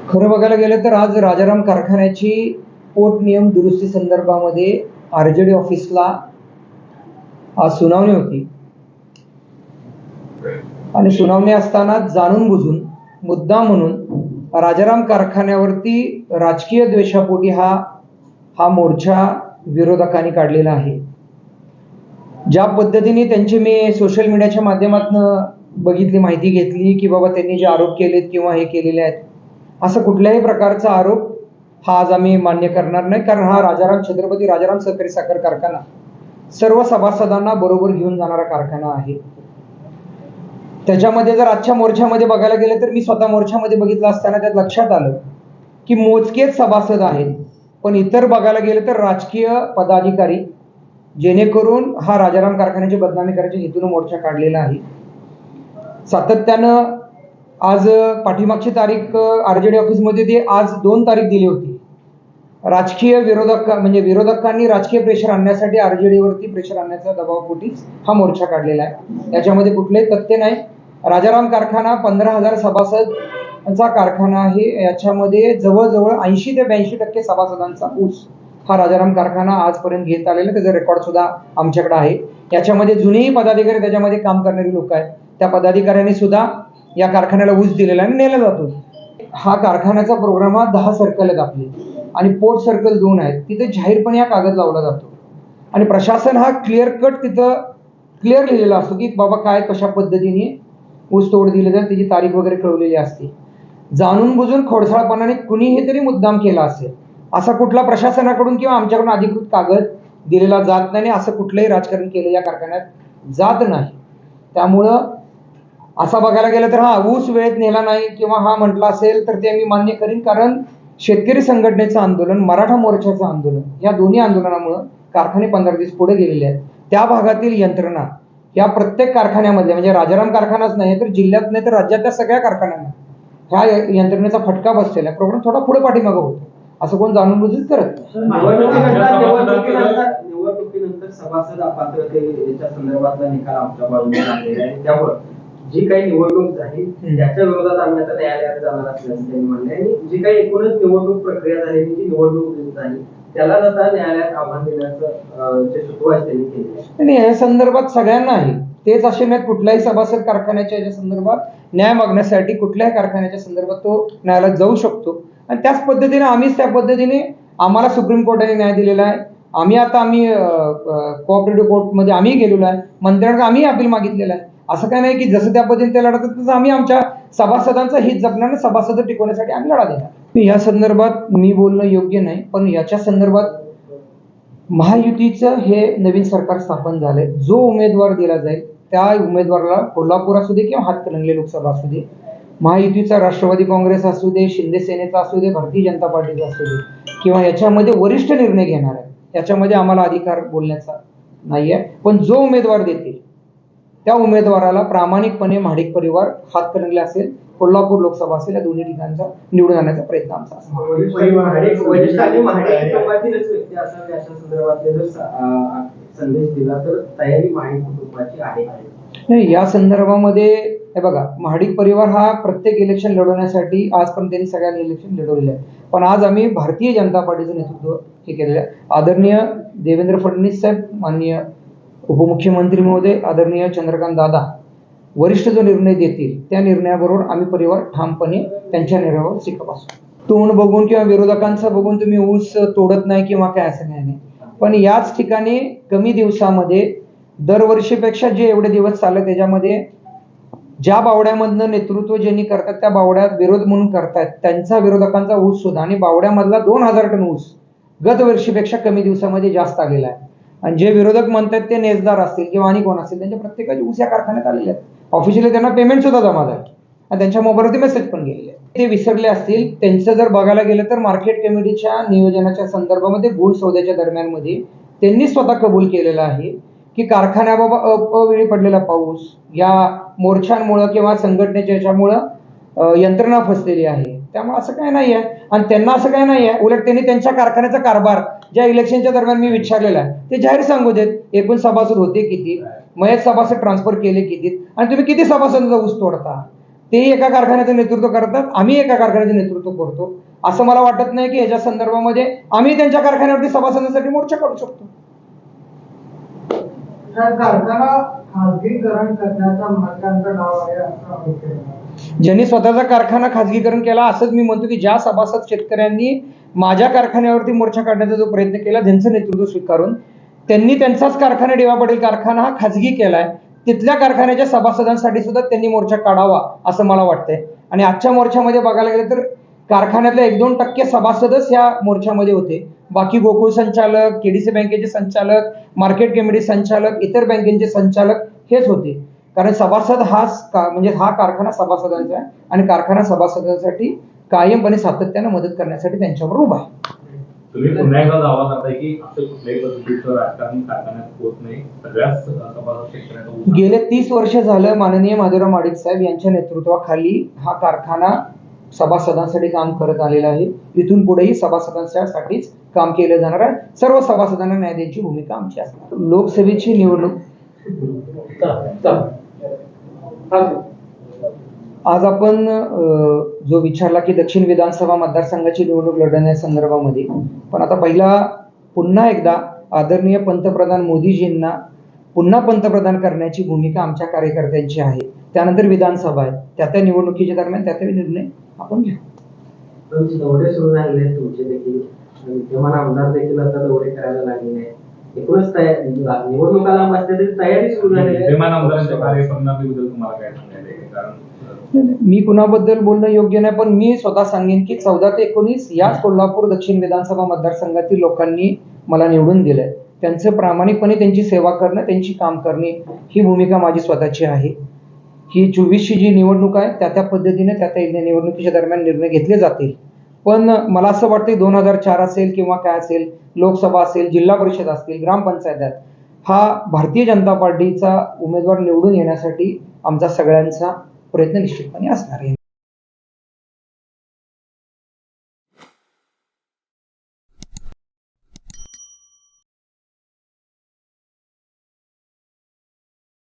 खरं बघायला गेलं तर आज राजाराम कारखान्याची पोट नियम दुरुस्ती संदर्भामध्ये आरजेडी ऑफिसला आज सुनावणी होती आणि सुनावणी असताना जाणून बुजून मुद्दा म्हणून राजाराम कारखान्यावरती राजकीय द्वेषापोटी हा मोर्चा विरोधकांनी काढलेला आहे। ज्या पद्धतीने त्यांची मी सोशल मीडियाच्या माध्यमातून बघितली, माहिती घेतली की बाबा त्यांनी जे आरोप केलेत किंवा हे केलेले आहेत, असं कुठल्याही प्रकारचा आरोप हा आज आम्ही मान्य करणार नाही। कारण हा छत्रपती राजाराम सहकारी साखर कारखाना सर्व सभासदांना बरोबर घेऊन जाणारा कारखाना आहे। त्याच्यामध्ये जर आजच्या मोर्चामध्ये बघायला गेलं तर मी स्वतः मोर्चामध्ये बघितलं असताना त्यात लक्षात आलं की मोजकेच सभासद आहेत, पण इतर बघायला गेलं तर राजकीय पदाधिकारी, जेणेकरून हा राजाराम कारखान्याची बदनामी करायच्या हेतून मोर्चा काढलेला आहे। सातत्यानं आज पाठीमागची तारीख आरजेडी ऑफिसमध्ये ती आज 2 तारीख दिली होती। राजकीय विरोधकांनी राजकीय प्रेशर आणण्यासाठी आरजेडीवरती प्रेशर आणण्याचा दबावपोटी हा मोर्चा काढलेला आहे। याच्यामध्ये कुठलेही तथ्य नाही। राजाराम कारखाना 15,000 सभासदांचा कारखाना आहे। याच्यामध्ये जवळजवळ 80 ते 82% सभासदांचा ऊस हा राजाराम कारखाना आजपर्यंत घेत आलेला, त्याचा रेकॉर्ड सुद्धा आमच्याकडे आहे। याच्यामध्ये जुनेही पदाधिकारी त्याच्यामध्ये काम करणारी लोक आहेत, त्या पदाधिकाऱ्यांनी सुद्धा या कारखान्याला ऊस दिलेला आणि नेला जातो। हा कारखान्याचा प्रोग्राम 10 सर्कल आहेत आपले आणि पोर्ट सर्कल 2 आहेत, तिथे जाहीरपणे हा कागद लावला जातो आणि प्रशासन हा क्लिअर कट तिथं क्लिअर लिहिलेला असतो की बाबा काय कशा पद्धतीने ऊस तोड दिले जाईल, त्याची तारीख वगैरे कळवलेली असते। जाणून बुजून खोडसाळपणाने कुणीही तरी मुद्दाम केला असेल, असा कुठला प्रशासनाकडून किंवा आमच्याकडून अधिकृत कागद दिलेला जात नाही, असं कुठलंही राजकारण केलं या कारखान्यात जात नाही। त्यामुळं असं बघायला गेलं तर हा ऊस वेळेत नेला नाही किंवा हा म्हटला असेल तर ते मी मान्य करीन, कारण शेतकरी संघटनेचं आंदोलन, मराठा मोर्चाचं आंदोलन, या दोन्ही आंदोलनामुळे कारखाने 15 दिवस पुढे गेलेले आहेत। त्या भागातील यंत्रणा या प्रत्येक कारखान्यामध्ये, म्हणजे राजाराम कारखानाच नाही तर जिल्ह्यात नाही तर राज्यातल्या सगळ्या कारखान्यांना ह्या यंत्रणेचा फटका बसलेला आहे। प्रोग्राम थोडा पुढे पाठीमागं होतो, असं कोण जाणून बुजून करत निवडणुकीनंतर सभासद अपात्रतेच्या संदर्भातला निकाल आमच्या बाजूने लागलेला आहे, त्यामुळे जी काही निवडणूक झाली त्याच्या विरोधात आम्ही आता न्यायालयात जाणार असल्याचं त्यांनी म्हणले आणि जी काही एकूणच निवडणूक प्रक्रिया झालेली, जी निवडणूक झाली त्याला आता न्यायालयात आव्हान देण्याचं जे सुरुवात त्यांनी केली आणि या संदर्भात सगळ्यांना आहे तेच असे नाहीत। कुठल्याही सभासद कारखान्याच्या संदर्भात न्याय मागण्यासाठी कुठल्याही कारखान्याच्या संदर्भात तो न्यायालयात जाऊ शकतो आणि त्याच पद्धतीने आम्हीच त्या पद्धतीने आम्हाला सुप्रीम कोर्टाने न्याय दिलेला आहे। आम्ही कोऑपरेटिव्ह कोर्टमध्ये आम्ही गेलेलो आहे, मंत्र्यांकडे आम्ही अपील मागितलेलं आहे। असं काय नाही की जसं त्या पद्धतीने ते लढतात तसं आम्ही आमच्या सभासदांचं हित जपणार, सभासद टिकवण्यासाठी आम्ही लढा देणार। या संदर्भात मी बोलणं योग्य नाही, पण याच्या संदर्भात महायुतीचं हे नवीन सरकार स्थापन झालंय, जो उमेदवार दिला जाईल त्या उमेदवाराला कोल्हापूर असू दे किंवा हातकणंगले लोकसभा असू दे, महायुतीचा राष्ट्रवादी काँग्रेस असू दे, शिंदे सेनेचा असू दे, भारतीय जनता पार्टीचा असू दे, किंवा याच्यामध्ये वरिष्ठ निर्णय घेणार आहे, याच्यामध्ये आम्हाला अधिकार बोलण्याचा नाहीये। पण जो उमेदवार देतील त्या उमेदवाराला प्रामाणिकपणे महाडिक परिवार, हातकणंगले असेल, कोल्हापूर लोकसभा असेल, या दोन्ही ठिकाणचा निवडून आणण्याचा प्रयत्न आमचा संदेश दिला तर तयारी महाडिक कुटुंबाची आहे। नाही, या संदर्भामध्ये हे बघा, महाडिक परिवार हा प्रत्येक इलेक्शन लढवण्यासाठी आजपर्यंत त्यांनी सगळ्यांनी इलेक्शन लढवले आहे, पण आज आम्ही भारतीय जनता पार्टीचं नेतृत्व हे केलेलं आहे। आदरणीय देवेंद्र फडणवीस साहेब, माननीय उपमुख्यमंत्री महोदय, आदरणीय चंद्रकांत दादा वरिष्ठ जो निर्णय देतील त्या निर्णयाबरोबर आम्ही परिवार ठामपणे त्यांच्या निर्णयावर शिकत असतो। तोंड बघून किंवा विरोधकांचं बघून तुम्ही ऊस तोडत नाही किंवा काय असं नाही, पण याच ठिकाणी कमी दिवसामध्ये दरवर्षीपेक्षा जे एवढे दिवस चालले त्याच्यामध्ये ज्या बावड्यामधनं नेतृत्व ज्यांनी करतात त्या बावड्यात विरोध म्हणून करतात त्यांचा विरोधकांचा ऊस सुद्धा आणि बावड्यामधला 2000 टन ऊस गत वर्षीपेक्षा कमी दिवसामध्ये जास्त आलेला आहे। आणि जे विरोधक म्हणतात ते नेसदार असतील किंवा आणि कोण असतील त्यांच्या प्रत्येकाचे ऊस या कारखान्यात आलेले आहेत। ऑफिशियली त्यांना पेमेंट सुद्धा जमा झालं आणि त्यांच्या मोबाईलवरती मेसेज पण गेलेले आहेत। ते विसरले असतील, त्यांचं जर बघायला गेलं तर मार्केट कमिटीच्या नियोजनाच्या संदर्भामध्ये गूळ सौद्याच्या दरम्यानमध्ये त्यांनी स्वतः कबूल केलेलं आहे की कारखान्याबाबत अवेळी पडलेला पाऊस, या मोर्चांमुळे किंवा संघटनेच्या याच्यामुळं यंत्रणा फसलेली आहे, त्यामुळे असं काय नाही आहे। आणि त्यांना असं काय नाही आहे, उलट त्यांनी त्यांच्या कारखान्याचा कारभार ज्या इलेक्शनच्या दरम्यान मी विचारलेला आहे ते जाहीर सांगू देत, एकूण सभासद होते किती, मयत सभासद ट्रान्सफर केले किती आणि तुम्ही किती सभासदांचा ऊस तोडता। तेही एका कारखान्याचं नेतृत्व करतात, आम्ही एका कारखान्याचं नेतृत्व करतो. असं मला वाटत नाही की याच्या संदर्भामध्ये आम्ही त्यांच्या कारखान्यावरती सभासदांसाठी मोर्चा काढू शकतो. कारखाना खासगीकरण करण्याचा महाराष्ट्राचा डाव आहे असा आरोप केला. ज्यांनी स्वतःचा कारखाना खाजगीकरण केला असंच मी म्हणतो की ज्या सभासद शेतकऱ्यांनी माझ्या कारखान्यावरती मोर्चा काढण्याचा जो प्रयत्न केला, ज्यांचं नेतृत्व स्वीकारून त्यांनी त्यांचाच कारखाना डी वाय पाटील कारखाना हा खाजगी केलाय, तिथल्या कारखान्याच्या सभासदांसाठी सुद्धा त्यांनी मोर्चा काढावा असं मला वाटतंय. आणि आजच्या मोर्चामध्ये बघायला गेलं तर कारखान्यातले 1-2% सभासदच या मोर्चामध्ये होते. बाकी गोकुळ संचालक, केडीसी बँकेचे संचालक, मार्केट कमिटी संचालक, इतर बँकेचे संचालक हेच होते. कारण सभासद म्हणजे हा कारखाना सभासदांचा आहे आणि कारखाना सभासदांसाठी कायमपणे सातत्यानं मदत करण्यासाठी त्यांच्याबरोबर उभा आहे. तुम्ही पुन्हा एकदा दावा करताय की असं कुठल्याही पद्धतीचं राजकारण कारखान्यात होत नाही, सगळ्याच सभासद शेतकऱ्यांचा गेले 30 वर्ष झालं माननीय माधवराव महाडिक साहेब यांच्या नेतृत्वाखाली हा कारखाना सभासदांसाठी काम करत आलेला आहे. इथून पुढेही सभासदांसाठीच काम केलं जाणार आहे. सर्व सभासदांना न्याय द्यायची भूमिका आमची असणार. लोकसभेची निवडणूक आज आपण जो विचारला की दक्षिण विधानसभा मतदारसंघाची निवडणूक लढवण्या संदर्भामध्ये, पण आता पहिला पुन्हा एकदा आदरणीय पंतप्रधान मोदीजींना पुन्हा पंतप्रधान करण्याची भूमिका आमच्या कार्यकर्त्यांची आहे. त्यानंतर विधानसभा आहे, त्या निवडणुकीच्या दरम्यान त्या निर्णय आपण घेऊ. दौरे सुरू झालेले आहेत तुमचे देखील, विद्यमान आमदार देखील आता दौरे करायला लागलेले आहेत. एकूणच निवडणुकाला बसण्याची तयारी सुरू झालेली आहे. विद्यमान आमदारांच्या कार्यप्रणालीबद्दल तुम्हाला काय सांगायचं आहे? कारण मी कुणाबद्दल बोलणं योग्य नाही, पण मी स्वतः सांगेन की 14 ते 19 या कोल्हापूर दक्षिण विधानसभा मतदारसंघातील लोकांनी मला निवडून दिलंय. त्यांचं प्रामाणिकपणे त्यांची सेवा करणं, त्यांची काम करणे ही भूमिका माझी स्वतःची आहे. ही 24ची जी निवडणूक आहे त्या पद्धतीने त्या निवडणुकीच्या दरम्यान निर्णय घेतले जातील. पण मला असं वाटतं 2004 असेल किंवा काय असेल, लोकसभा असेल, जिल्हा परिषद असतील, ग्रामपंचायत, हा भारतीय जनता पार्टीचा उमेदवार निवडून येण्यासाठी आमचा सगळ्यांचा प्रयत्न निश्चितपणे असणार आहे.